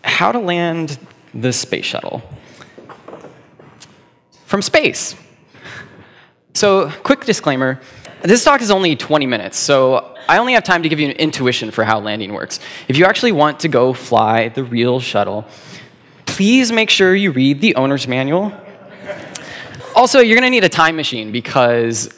how to land the space shuttle from space. So, quick disclaimer, this talk is only 20 minutes, so I only have time to give you an intuition for how landing works. If you actually want to go fly the real shuttle, please make sure you read the owner's manual. Also, you're going to need a time machine because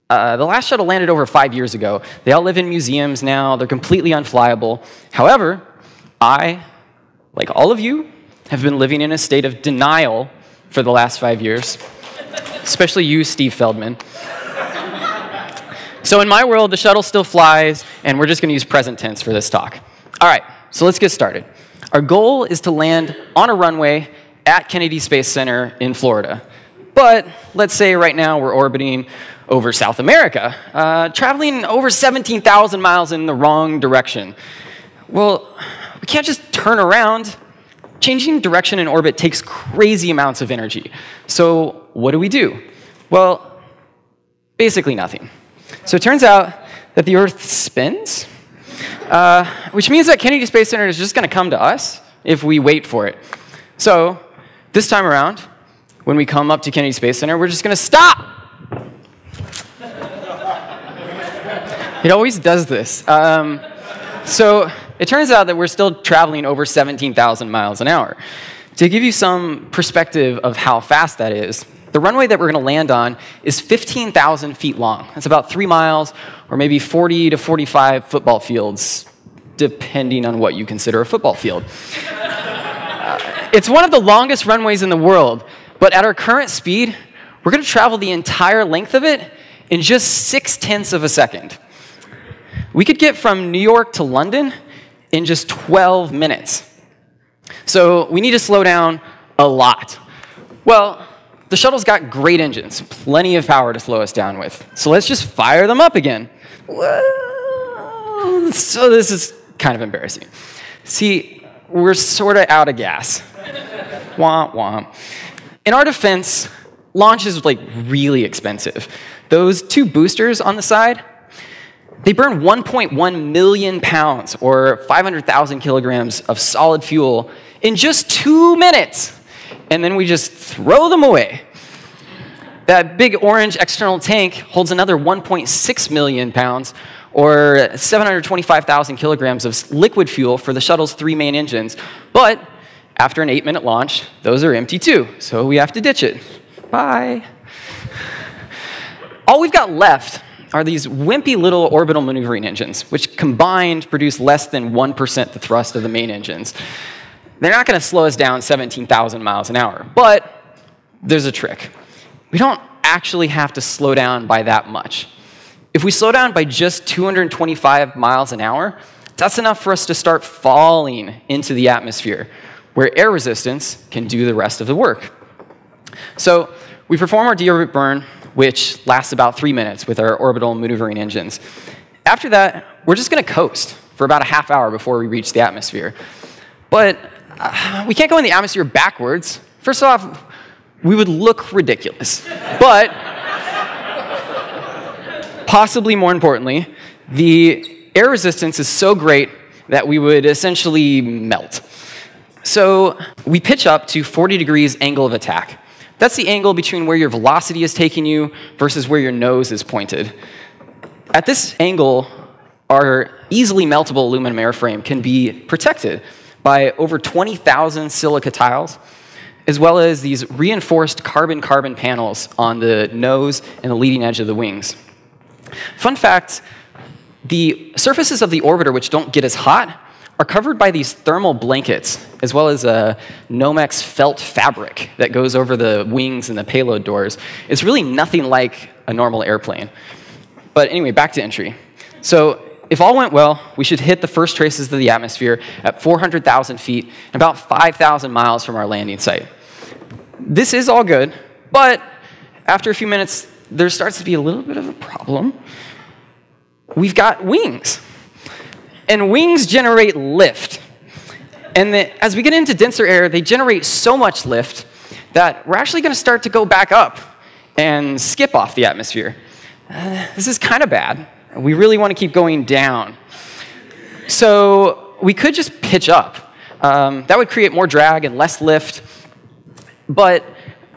the last shuttle landed over 5 years ago. They all live in museums now. They're completely unflyable. However, I, like all of you, have been living in a state of denial for the last 5 years, especially you, Steve Feldman. So in my world, the shuttle still flies, and we're just going to use present tense for this talk. All right, so let's get started. Our goal is to land on a runway at Kennedy Space Center in Florida. But let's say right now we're orbiting over South America, traveling over 17,000 miles in the wrong direction. Well, we can't just turn around. Changing direction in orbit takes crazy amounts of energy. So what do? Well, basically nothing. So it turns out that the Earth spins, which means that Kennedy Space Center is just going to come to us if we wait for it. So this time around, when we come up to Kennedy Space Center, we're just going to stop. It always does this. So it turns out that we're still traveling over 17,000 miles an hour. To give you some perspective of how fast that is, the runway that we're going to land on is 15,000 feet long. That's about 3 miles, or maybe 40 to 45 football fields, depending on what you consider a football field. It's one of the longest runways in the world, but at our current speed, we're going to travel the entire length of it in just 0.6 of a second. We could get from New York to London in just 12 minutes. So we need to slow down a lot. Well, the shuttle's got great engines, plenty of power to slow us down with. So let's just fire them up again. Well, so this is kind of embarrassing. See, we're sort of out of gas. Womp womp. In our defense, launch is like really expensive. Those 2 boosters on the side, they burn 1.1 million pounds, or 500,000 kilograms of solid fuel in just 2 minutes. And then we just throw them away. That big orange external tank holds another 1.6 million pounds, or 725,000 kilograms of liquid fuel for the shuttle's 3 main engines. But after an 8-minute launch, those are empty too, so we have to ditch it. Bye. All we've got left are these wimpy little orbital maneuvering engines, which combined produce less than 1% the thrust of the main engines. They're not going to slow us down 17,000 miles an hour, but there's a trick. We don't actually have to slow down by that much. If we slow down by just 225 miles an hour, that's enough for us to start falling into the atmosphere, where air resistance can do the rest of the work. So we perform our deorbit burn, which lasts about 3 minutes with our orbital maneuvering engines. After that, we're just going to coast for about a half hour before we reach the atmosphere. But we can't go in the atmosphere backwards. First off, we would look ridiculous. But possibly more importantly, the air resistance is so great that we would essentially melt. So we pitch up to 40 degrees angle of attack. That's the angle between where your velocity is taking you versus where your nose is pointed. At this angle, our easily meltable aluminum airframe can be protected by over 20,000 silica tiles, as well as these reinforced carbon-carbon panels on the nose and the leading edge of the wings. Fun fact, the surfaces of the orbiter which don't get as hot are covered by these thermal blankets, as well as a Nomex felt fabric that goes over the wings and the payload doors. It's really nothing like a normal airplane. But anyway, back to entry. So if all went well, we should hit the first traces of the atmosphere at 400,000 feet and about 5,000 miles from our landing site. This is all good, but after a few minutes, there starts to be a little bit of a problem. We've got wings. And wings generate lift. And as we get into denser air, they generate so much lift that we're actually going to start to go back up and skip off the atmosphere. This is kind of bad. We really want to keep going down. So we could just pitch up, That would create more drag and less lift, but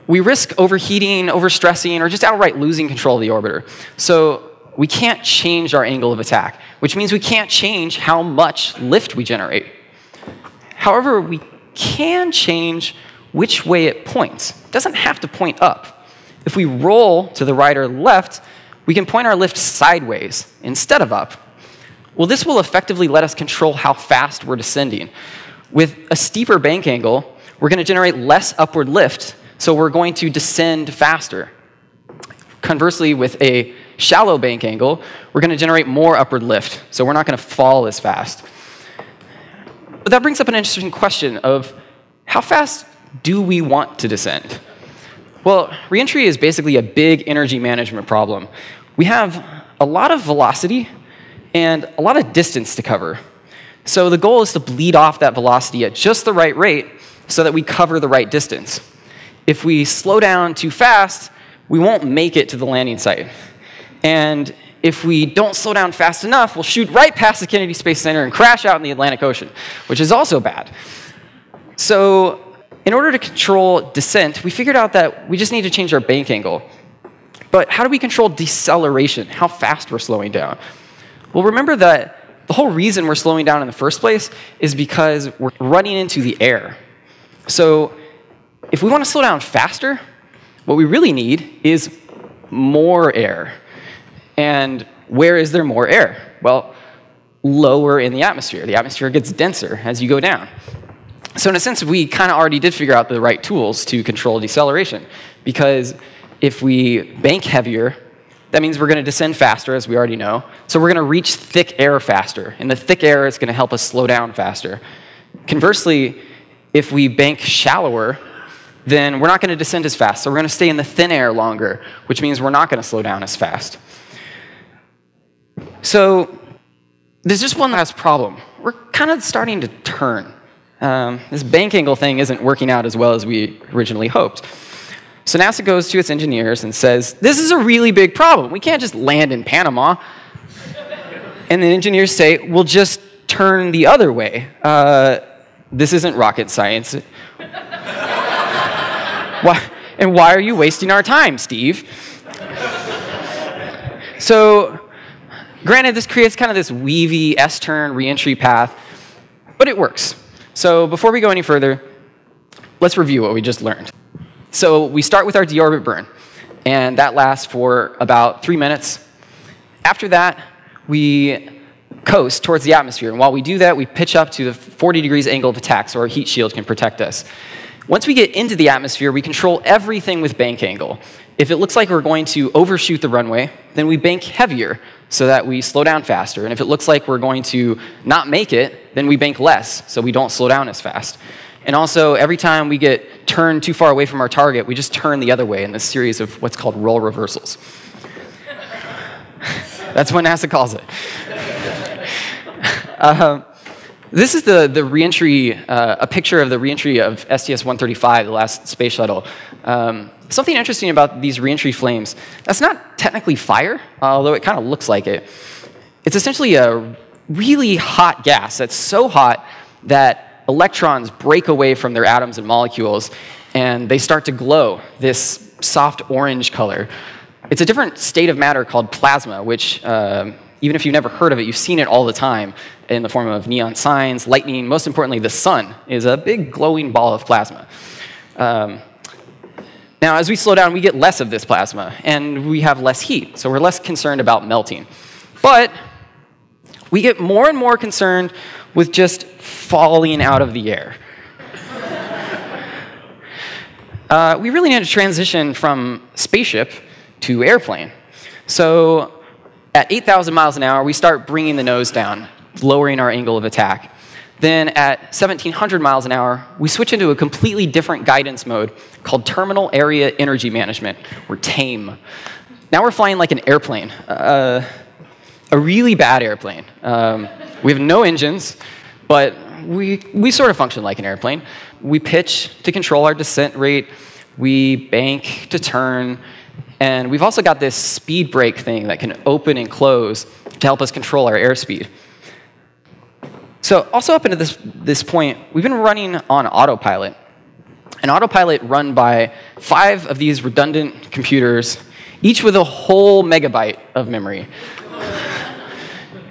we risk overheating, overstressing, or just outright losing control of the orbiter. So we can't change our angle of attack, which means we can't change how much lift we generate. However, we can change which way it points. It doesn't have to point up. If we roll to the right or left, we can point our lift sideways instead of up. Well, this will effectively let us control how fast we're descending. With a steeper bank angle, we're going to generate less upward lift, so we're going to descend faster. Conversely, with a shallow bank angle, we're going to generate more upward lift, so we're not going to fall as fast. But that brings up an interesting question of how fast do we want to descend? Well, reentry is basically a big energy management problem. We have a lot of velocity and a lot of distance to cover. So the goal is to bleed off that velocity at just the right rate so that we cover the right distance. If we slow down too fast, we won't make it to the landing site. And if we don't slow down fast enough, we'll shoot right past the Kennedy Space Center and crash out in the Atlantic Ocean, which is also bad. So in order to control descent, we figured out that we just need to change our bank angle. But how do we control deceleration, how fast we're slowing down? Well, remember that the whole reason we're slowing down in the first place is because we're running into the air. So if we want to slow down faster, what we really need is more air. And where is there more air? Well, lower in the atmosphere. The atmosphere gets denser as you go down. So in a sense, we kind of already did figure out the right tools to control deceleration, because if we bank heavier, that means we're going to descend faster, as we already know. So we're going to reach thick air faster, and the thick air is going to help us slow down faster. Conversely, if we bank shallower, then we're not going to descend as fast. So we're going to stay in the thin air longer, which means we're not going to slow down as fast. So there's just one last problem. We're kind of starting to turn. This bank angle thing isn't working out as well as we originally hoped. So NASA goes to its engineers and says, this is a really big problem. We can't just land in Panama. And the engineers say, we'll just turn the other way. This isn't rocket science. Why are you wasting our time, Steve? So, granted, this creates kind of this weavy S-turn reentry path, but it works. So before we go any further, let's review what we just learned. So we start with our deorbit burn, and that lasts for about 3 minutes. After that, we coast towards the atmosphere, and while we do that, we pitch up to the 40 degrees angle of attack so our heat shield can protect us. Once we get into the atmosphere, we control everything with bank angle. If it looks like we're going to overshoot the runway, then we bank heavier so that we slow down faster. And if it looks like we're going to not make it, then we bank less so we don't slow down as fast. And also, every time we get turned too far away from our target, we just turn the other way in this series of what's called roll reversals. That's what NASA calls it. This is the reentry, a picture of the reentry of STS-135, the last space shuttle. Something interesting about these reentry flames, that's not technically fire, although it kind of looks like it. It's essentially a really hot gas that's so hot that electrons break away from their atoms and molecules, and they start to glow this soft orange color. It's a different state of matter called plasma, which, even if you've never heard of it, you've seen it all the time in the form of neon signs, lightning. Most importantly, the sun is a big glowing ball of plasma. Now, as we slow down, we get less of this plasma, and we have less heat, so we're less concerned about melting. But we get more and more concerned with just falling out of the air. We really need to transition from spaceship to airplane. So at 8,000 miles an hour, we start bringing the nose down, lowering our angle of attack. Then at 1,700 miles an hour, we switch into a completely different guidance mode called Terminal Area Energy Management, or TAME. Now we're flying like an airplane, a really bad airplane. We have no engines, but we sort of function like an airplane. We pitch to control our descent rate, we bank to turn, and we've also got this speed brake thing that can open and close to help us control our airspeed. So So also up into this point, we've been running on autopilot. An autopilot run by 5 of these redundant computers, each with a whole megabyte of memory.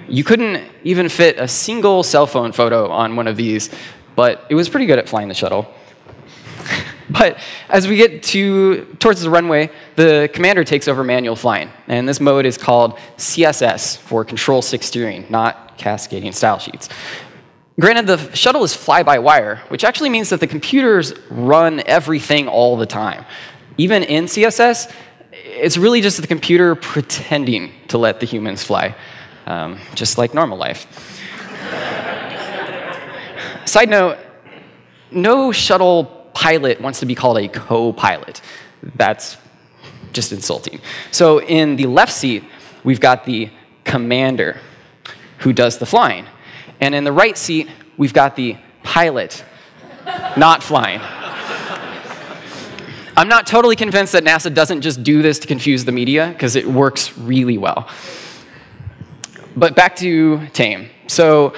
You couldn't even fit a single cell phone photo on one of these, but it was pretty good at flying the shuttle. But as we get towards the runway, the commander takes over manual flying. And this mode is called CSS, for Control 6 Steering, not cascading style sheets. Granted, the shuttle is fly-by-wire, which actually means that the computers run everything all the time. Even in CSS, it's really just the computer pretending to let the humans fly, just like normal life. Side note, no shuttle pilot wants to be called a co-pilot. That's just insulting. So in the left seat, we've got the commander, who does the flying. And in the right seat, we've got the pilot, not flying. I'm not totally convinced that NASA doesn't just do this to confuse the media, because it works really well. But back to Tame. So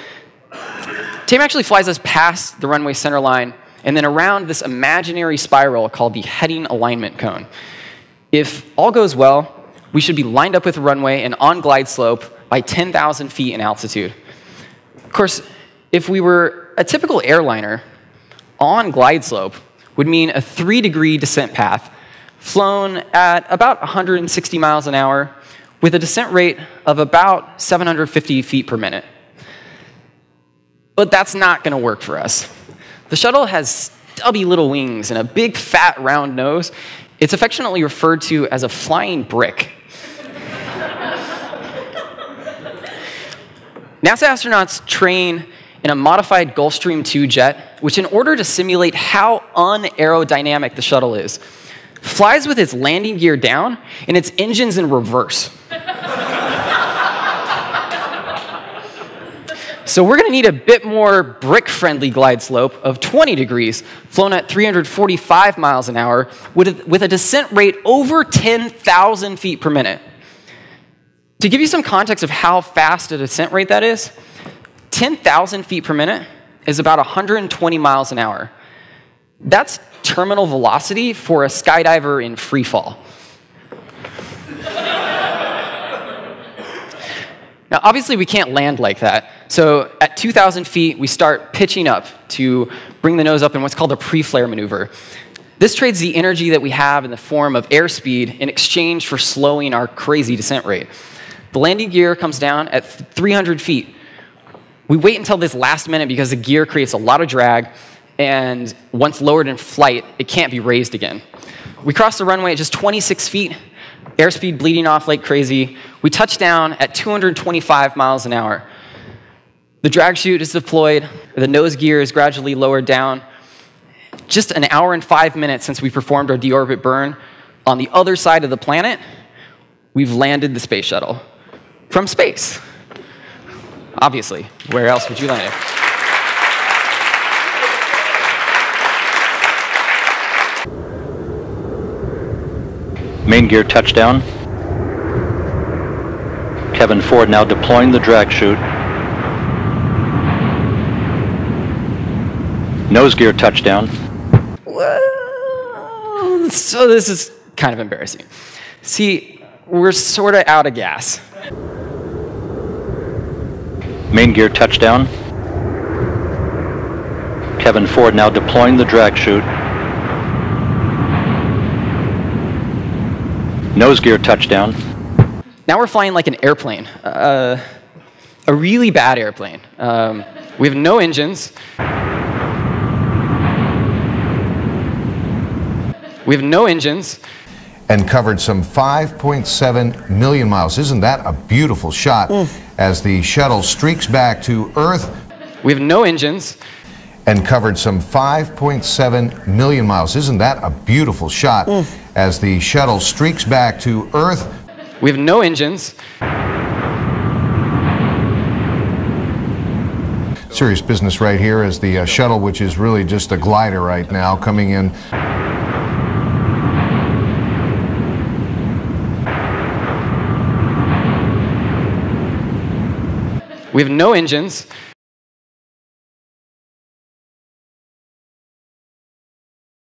Tame actually flies us past the runway center line and then around this imaginary spiral called the heading alignment cone. If all goes well, we should be lined up with the runway and on glide slope by 10,000 feet in altitude. Of course, if we were a typical airliner, on glide slope would mean a 3-degree descent path flown at about 160 miles an hour with a descent rate of about 750 feet per minute. But that's not going to work for us. The shuttle has stubby little wings and a big, fat, round nose. It's affectionately referred to as a flying brick. NASA astronauts train in a modified Gulfstream II jet, which in order to simulate how unaerodynamic the shuttle is, flies with its landing gear down and its engines in reverse. So we're going to need a bit more brick-friendly glide slope of 20 degrees, flown at 345 miles an hour, with a descent rate over 10,000 feet per minute. To give you some context of how fast a descent rate that is, 10,000 feet per minute is about 120 miles an hour. That's terminal velocity for a skydiver in free fall. Now, obviously, we can't land like that. So at 2,000 feet, we start pitching up to bring the nose up in what's called a pre-flare maneuver. This trades the energy that we have in the form of airspeed in exchange for slowing our crazy descent rate. The landing gear comes down at 300 feet. We wait until this last minute because the gear creates a lot of drag, and once lowered in flight, it can't be raised again. We cross the runway at just 26 feet, airspeed bleeding off like crazy. We touch down at 225 miles an hour. The drag chute is deployed. The nose gear is gradually lowered down. Just an hour and 5 minutes since we performed our deorbit burn, on the other side of the planet, we've landed the space shuttle. From space. Obviously. Where else would you land it? Main gear touchdown. Kevin Ford now deploying the drag chute. Nose gear touchdown. Well, so this is kind of embarrassing. See, we're sort of out of gas. Main gear touchdown. Kevin Ford now deploying the drag chute. Nose gear touchdown. Now we're flying like an airplane, a really bad airplane. We have no engines. And covered some 5.7 million miles. Isn't that a beautiful shot as the shuttle streaks back to Earth? We have no engines. And covered some 5.7 million miles. Isn't that a beautiful shot as the shuttle streaks back to Earth? We have no engines. Serious business right here as the shuttle, which is really just a glider right now, coming in. We have no engines.